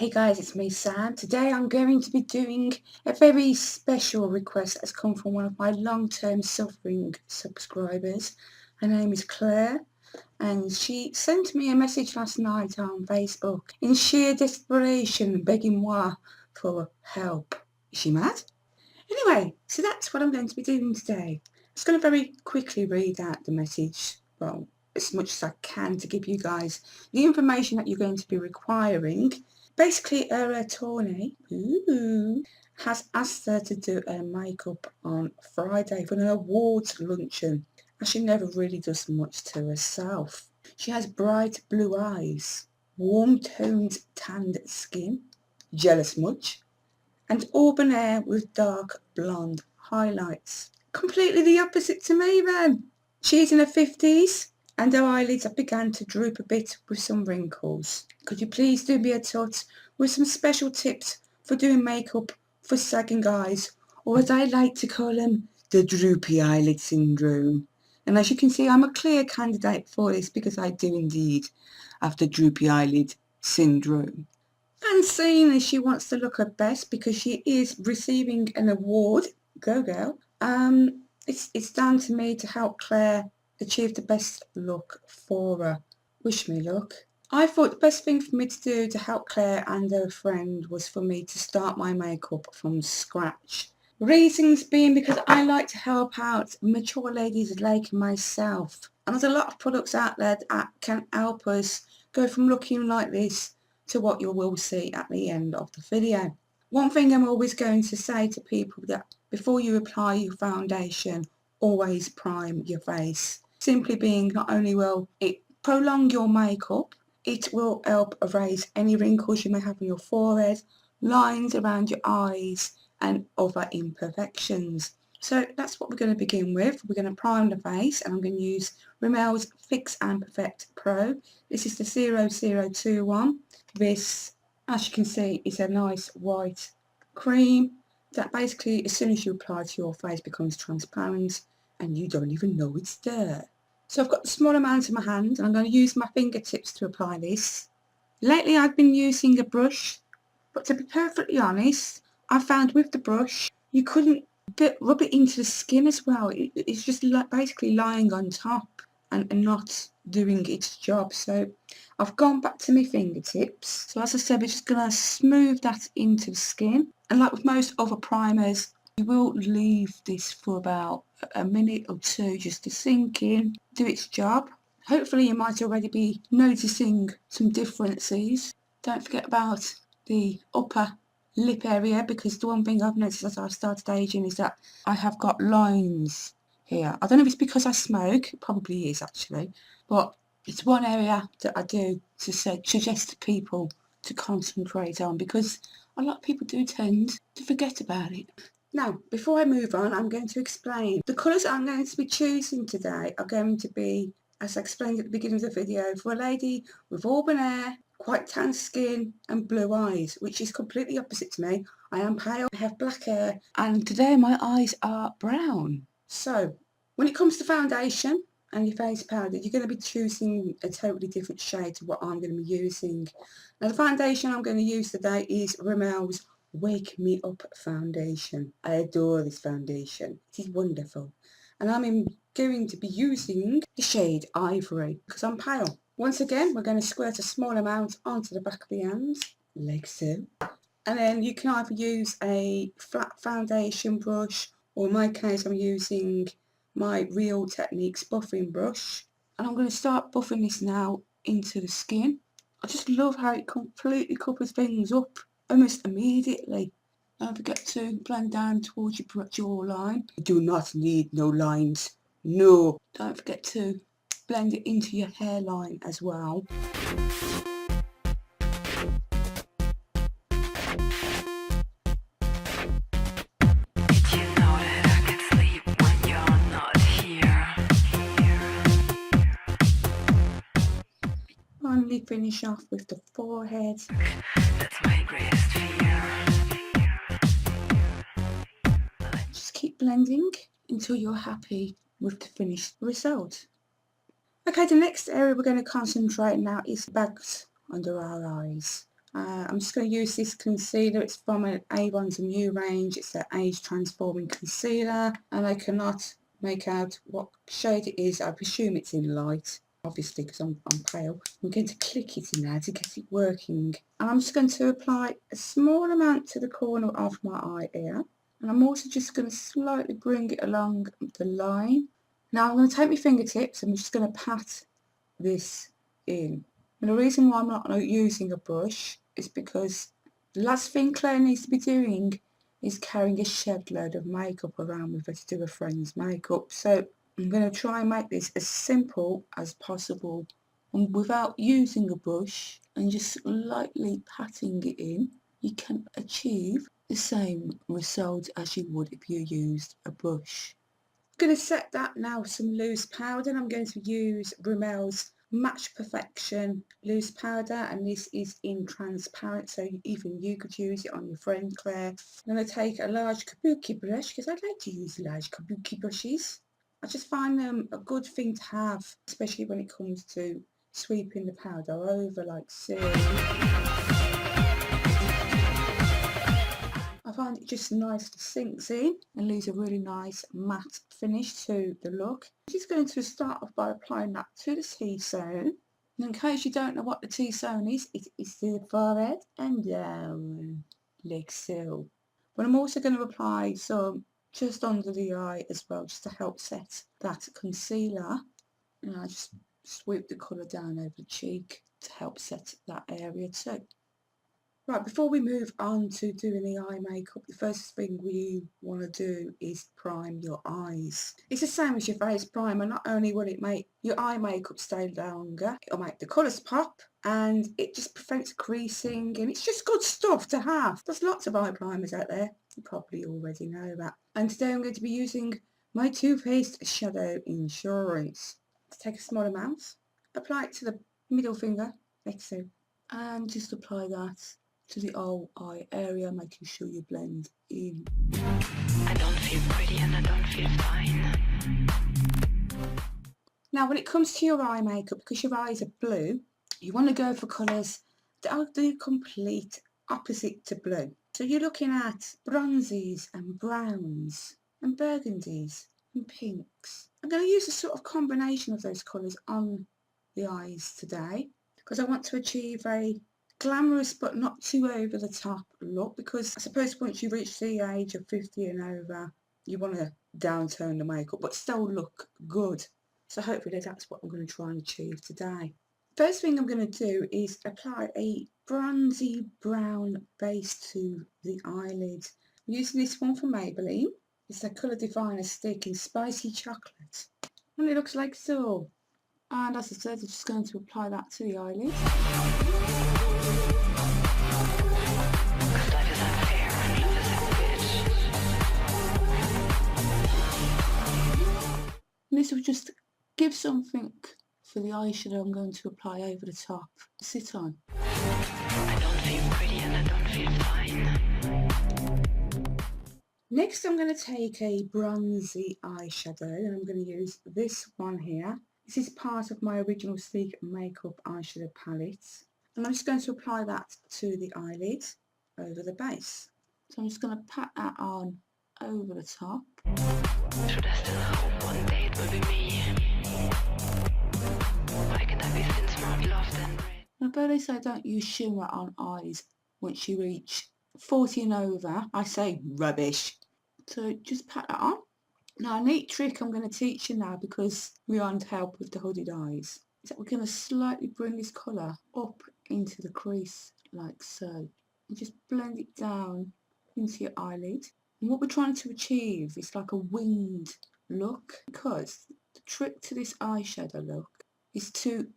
Hey guys, it's me Sam. Today I'm going to be doing a very special request that's come from one of my long-term suffering subscribers. Her name is Claire and she sent me a message last night on Facebook in sheer desperation begging moi for help. Is she mad? Anyway, so that's what I'm going to be doing today. I'm just going to very quickly read out the message, well, as much as I can to give you guys the information that you're going to be requiring. Basically, her attorney has asked her to do her makeup on Friday for an awards luncheon, as she never really does much to herself. She has bright blue eyes, warm-toned tanned skin, jealous much, and auburn hair with dark blonde highlights. Completely the opposite to me then. She's in her 50s and her eyelids have begun to droop a bit with some wrinkles. Could you please do me a tut with some special tips for doing makeup for sagging eyes, or as I like to call them, the droopy eyelid syndrome? And as you can see, I'm a clear candidate for this because I do indeed have the droopy eyelid syndrome. And seeing as she wants to look her best because she is receiving an award, go girl, it's down to me to help Claire achieve the best look for her. Wish me luck. I thought the best thing for me to do to help Claire and her friend was for me to start my makeup from scratch. Reasons being because I like to help out mature ladies like myself. And there's a lot of products out there that can help us go from looking like this to what you will see at the end of the video. One thing I'm always going to say to people that before you apply your foundation, always prime your face. Simply being not only will it prolong your makeup, it will help erase any wrinkles you may have on your forehead, lines around your eyes and other imperfections. So that's what we're going to begin with. We're going to prime the face and I'm going to use Rimmel's Fix and Perfect Pro. This is the 0021. This, as you can see, is a nice white cream that basically as soon as you apply to your face becomes transparent and you don't even know it's there. So I've got a small amount in my hand and I'm going to use my fingertips to apply this. Lately I've been using a brush, but to be perfectly honest, I found with the brush you couldn't rub it into the skin as well. It's just basically lying on top and not doing its job. So I've gone back to my fingertips. So as I said, we're just going to smooth that into the skin. And like with most other primers, you will leave this for about a minute or two just to sink in, do its job. Hopefully you might already be noticing some differences. Don't forget about the upper lip area, because the one thing I've noticed as I've started aging is that I have got lines here. I don't know if it's because I smoke, it probably is actually, but it's one area that I do to suggest to people to concentrate on, because a lot of people do tend to forget about it. Now, before I move on, I'm going to explain. The colours I'm going to be choosing today are going to be, as I explained at the beginning of the video, for a lady with auburn hair, quite tan skin and blue eyes, which is completely opposite to me. I am pale, I have black hair, and today my eyes are brown. So, when it comes to foundation and your face powder, you're going to be choosing a totally different shade to what I'm going to be using. Now, the foundation I'm going to use today is Rimmel's Wake Me Up foundation. I adore this foundation. It is wonderful. And I'm going to be using the shade Ivory because I'm pale. Once again, we're going to squirt a small amount onto the back of the hands, like so. And then you can either use a flat foundation brush, or in my case I'm using my Real Techniques buffing brush. And I'm going to start buffing this now into the skin. I just love how it completely covers things up almost immediately. Don't forget to blend down towards your jawline. You do not need no lines. No. Don't forget to blend it into your hairline as well. Finally finish off with the forehead. That's my greatest fear. Just keep blending until you're happy with the finished result. Okay, the next area we're going to concentrate now is bags under our eyes. I'm just going to use this concealer. It's from an A1's new range. It's an age transforming concealer, and I cannot make out what shade it is. I presume it's in light, obviously, because I'm pale. I'm going to click it in there to get it working, and I'm just going to apply a small amount to the corner of my eye here, and I'm also just going to slightly bring it along the line. Now I'm going to take my fingertips and I'm just going to pat this in. And the reason why I'm not using a brush is because the last thing Claire needs to be doing is carrying a shed load of makeup around with her to do a friend's makeup. So I'm going to try and make this as simple as possible, and without using a brush and just lightly patting it in, you can achieve the same result as you would if you used a brush. I'm going to set that now with some loose powder, and I'm going to use Rimmel's Match Perfection loose powder, and this is in transparent, so even you could use it on your friend Claire. I'm going to take a large kabuki brush because I'd like to use large kabuki brushes. I just find them a good thing to have, especially when it comes to sweeping the powder over like so. I find it just nicely sinks in and leaves a really nice matte finish to the look. I'm just going to start off by applying that to the T-zone. And in case you don't know what the T-zone is, it is to the forehead and down, like so. But I'm also going to apply some just under the eye as well, just to help set that concealer. And I just sweep the colour down over the cheek to help set that area too. Right, before we move on to doing the eye makeup, the first thing we want to do is prime your eyes. It's the same as your face primer. Not only will it make your eye makeup stay longer, it'll make the colours pop, and it just prevents creasing, and it's just good stuff to have. There's lots of eye primers out there. You probably already know that. And today I'm going to be using my Too Faced Shadow Insurance. Let's take a small amount, apply it to the middle finger, like so, and just apply that to the whole eye area, making sure you blend in. I don't feel pretty and I don't feel fine. Now when it comes to your eye makeup, because your eyes are blue, you want to go for colours that are the complete opposite to blue. So you're looking at bronzies and browns and burgundies and pinks. I'm going to use a sort of combination of those colours on the eyes today, because I want to achieve a glamorous but not too over the top look, because I suppose once you reach the age of 50 and over, you want to downturn the makeup but still look good. So hopefully that's what I'm going to try and achieve today. First thing I'm going to do is apply a bronzy brown base to the eyelid. I'm using this one from Maybelline. It's a colour definer stick in Spicy Chocolate, and it looks like so. And as I said, I'm just going to apply that to the eyelid. And this will just give something for the eyeshadow I'm going to apply over the top to sit on. I don't feel pretty and I don't feel fine. Next I'm going to take a bronzy eyeshadow, and I'm going to use this one here. This is part of my original Sleek Makeup eyeshadow palette, and I'm just going to apply that to the eyelid over the base. So I'm just going to pat that on over the top. Should I still hope one day it will be me? Why can't I be thin, smart, loved and brave? Although they say don't use shimmer on eyes once you reach 40 and over, I say rubbish. So just pat that on. Now a neat trick I'm going to teach you now, because we are to help with the hooded eyes, is that we're going to slightly bring this colour up into the crease like so, and just blend it down into your eyelid. And what we're trying to achieve is like a winged look, because the trick to this eyeshadow look is to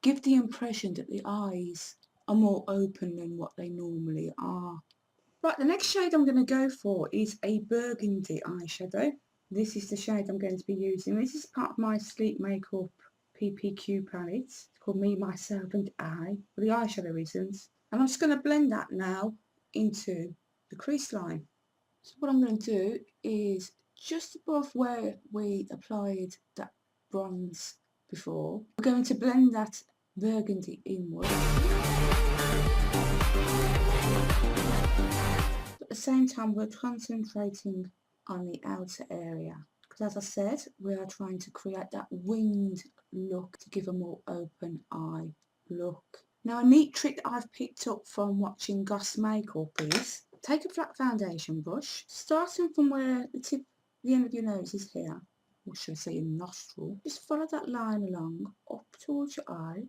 give the impression that the eyes are more open than what they normally are. Right, the next shade I'm going to go for is a burgundy eyeshadow. This is the shade I'm going to be using. This is part of my Sleek Makeup PPQ palette. It's called Me, Myself and I, for the eyeshadow reasons. And I'm just going to blend that now into the crease line. So what I'm going to do is just above where we applied that bronze before, we're going to blend that burgundy inward. same time we're concentrating on the outer area, because as I said, we are trying to create that winged look to give a more open eye look. Now, a neat trick that I've picked up from watching Goss Makeup is take a flat foundation brush, starting from where the end of your nose is here, or should I say your nostril, just follow that line along up towards your eye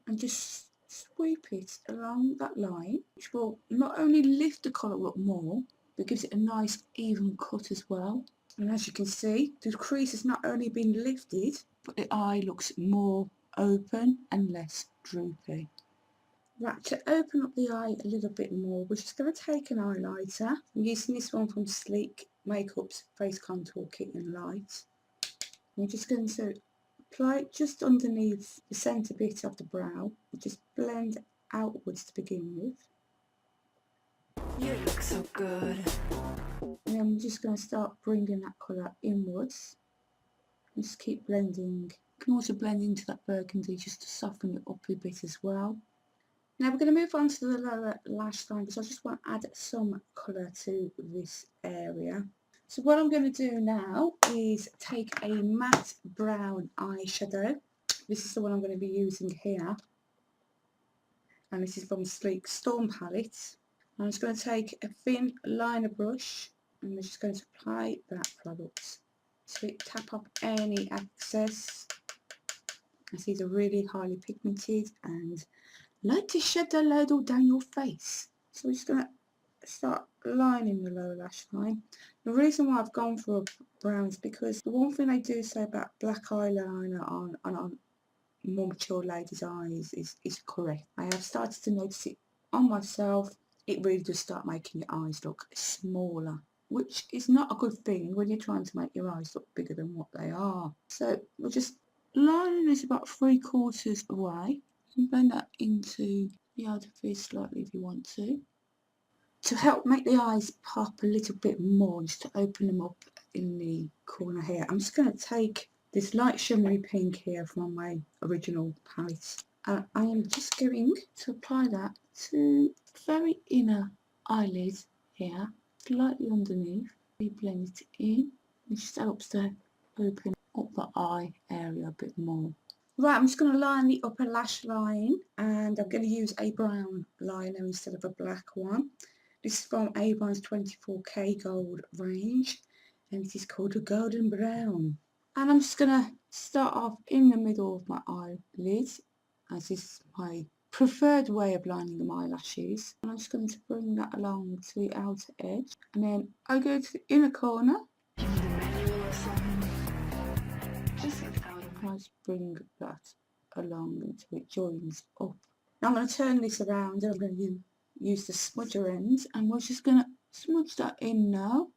and just sweep it along that line, which will not only lift the colour up more, but gives it a nice even cut as well. And as you can see, the crease has not only been lifted, but the eye looks more open and less droopy. Right, to open up the eye a little bit more, we're just going to take an highlighter. I'm using this one from Sleek Makeup's Face Contour Kit in Light. I'm just going to apply it just underneath the centre bit of the brow, and just blend outwards to begin with. You look so good. And then we're just going to start bringing that colour inwards. And just keep blending. You can also blend into that burgundy just to soften it up a bit as well. Now we're going to move on to the lower lash line, because I just want to add some colour to this area. So what I'm going to do now is take a matte brown eyeshadow. This is the one I'm going to be using here. And this is from Sleek Storm Palette. I'm just going to take a thin liner brush and we're just going to apply that product. So tap off any excess, as these are really highly pigmented and like to shed their load all down your face. So we're just going to start lining the lower lash line. The reason why I've gone for a brown is because the one thing they do say about black eyeliner on more mature ladies' eyes is correct. I have started to notice it on myself. It really does start making your eyes look smaller, which is not a good thing when you're trying to make your eyes look bigger than what they are. So we're just lining this about 3/4 away. You can blend that into the outer face slightly if you want to. To help make the eyes pop a little bit more, just to open them up in the corner here, I'm just going to take this light shimmery pink here from my original palette. I am just going to apply that to the very inner eyelid here, slightly underneath. We blend it in. It just helps to open up the eye area a bit more. Right, I'm just going to line the upper lash line, and I'm going to use a brown liner instead of a black one. This is from Avon's 24K Gold range, and it is called a golden brown. And I'm just going to start off in the middle of my eyelid, as this is my preferred way of lining my eyelashes. And I'm just going to bring that along to the outer edge, and then I go to the inner corner. I just bring that along until it joins up. Now I'm going to turn this around, and I'm going to use the smudger ends, and we're just going to smudge that in now.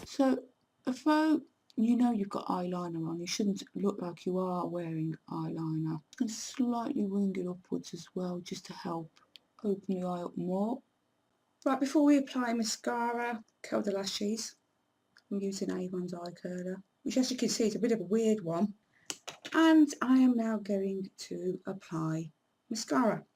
So although you know you've got eyeliner on, you shouldn't look like you are wearing eyeliner. I'm going to slightly wing it upwards as well, just to help open the eye up more. Right, before we apply mascara, curl the lashes. I'm using Avon's eye curler, which as you can see is a bit of a weird one. And I am now going to apply mascara.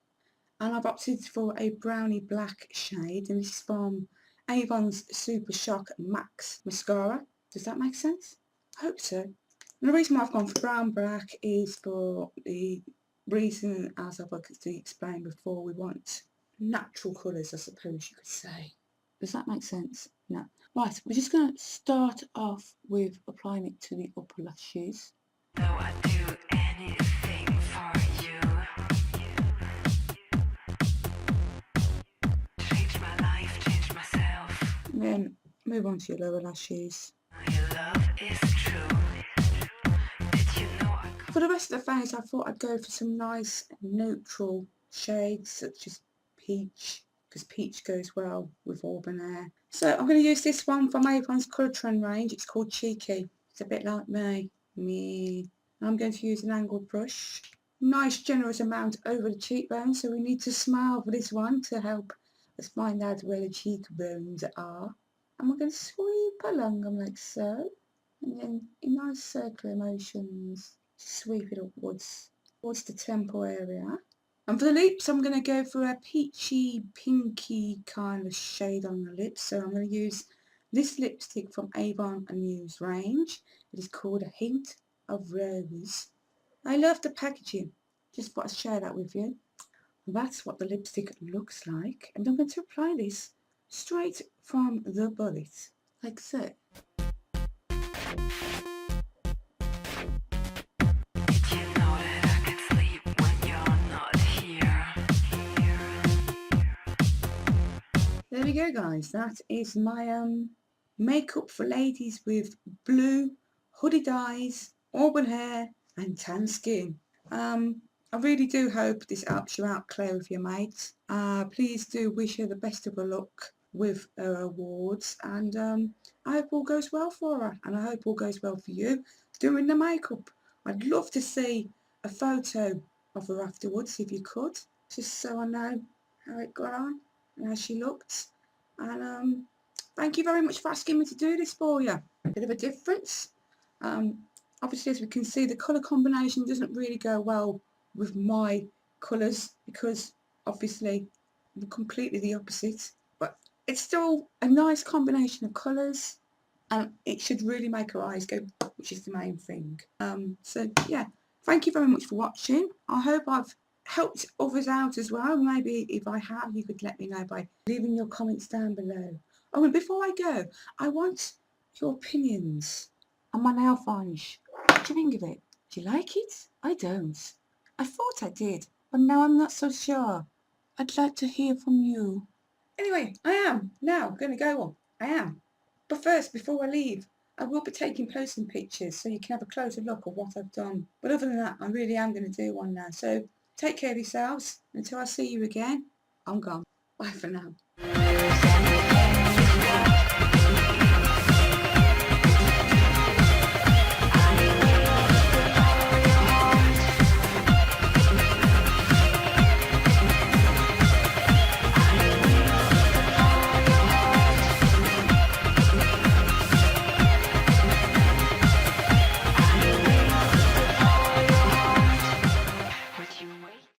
And I've opted for a brownie black shade, and this is from Avon's Super Shock Max Mascara. Does that make sense? I hope so. And the reason why I've gone for brown black is for the reason, as I've explained before, we want natural colours, I suppose you could say. Does that make sense? No. Right, we're just going to start off with applying it to the upper lashes. Though I'd do anything for you. Change my life, change myself. And then move on to your lower lashes. Your love is true. Did you know I could? For the rest of the face, I thought I'd go for some nice neutral shades such as peach, because peach goes well with auburn hair. So I'm going to use this one from Avon's Colour Trend range. It's called Cheeky. It's a bit like me. And I'm going to use an angled brush. Nice generous amount over the cheekbone, so we need to smile for this one to help us find out where the cheekbones are. And we're going to sweep along them like so. And then in nice circular motions, sweep it upwards towards the temple area. And for the lips, I'm going to go for a peachy, pinky kind of shade on the lips. So I'm going to use this lipstick from Avon and Muse range. It is called A Hint of Rose. I love the packaging. Just thought I'd share that with you. And that's what the lipstick looks like. And I'm going to apply this straight from the bullet, like so. Did you know that I can sleep when you're not here? There we go, guys. That is my makeup for ladies with blue, hooded eyes, auburn hair and tan skin. I really do hope this helps you out, Claire, with your mates. Please do wish her the best of her luck with her awards, and I hope all goes well for her, and I hope all goes well for you doing the makeup. I'd love to see a photo of her afterwards if you could, just so I know how it got on and how she looked. And thank you very much for asking me to do this for you. Bit of a difference. Obviously, as we can see, the colour combination doesn't really go well with my colours because obviously I'm completely the opposite, but it's still a nice combination of colours and it should really make her eyes go, which is the main thing. So yeah, thank you very much for watching. I hope I've helped others out as well. Maybe if I have, you could let me know by leaving your comments down below. Oh, and before I go, I want your opinions on my nail varnish. What do you think of it? Do you like it? I don't. I thought I did, but now I'm not so sure. I'd like to hear from you. Anyway, I am now going to go on. I am. But first, before I leave, I will be posting pictures so you can have a closer look at what I've done. But other than that, I really am going to do one now. So take care of yourselves. Until I see you again, I'm gone. Bye for now.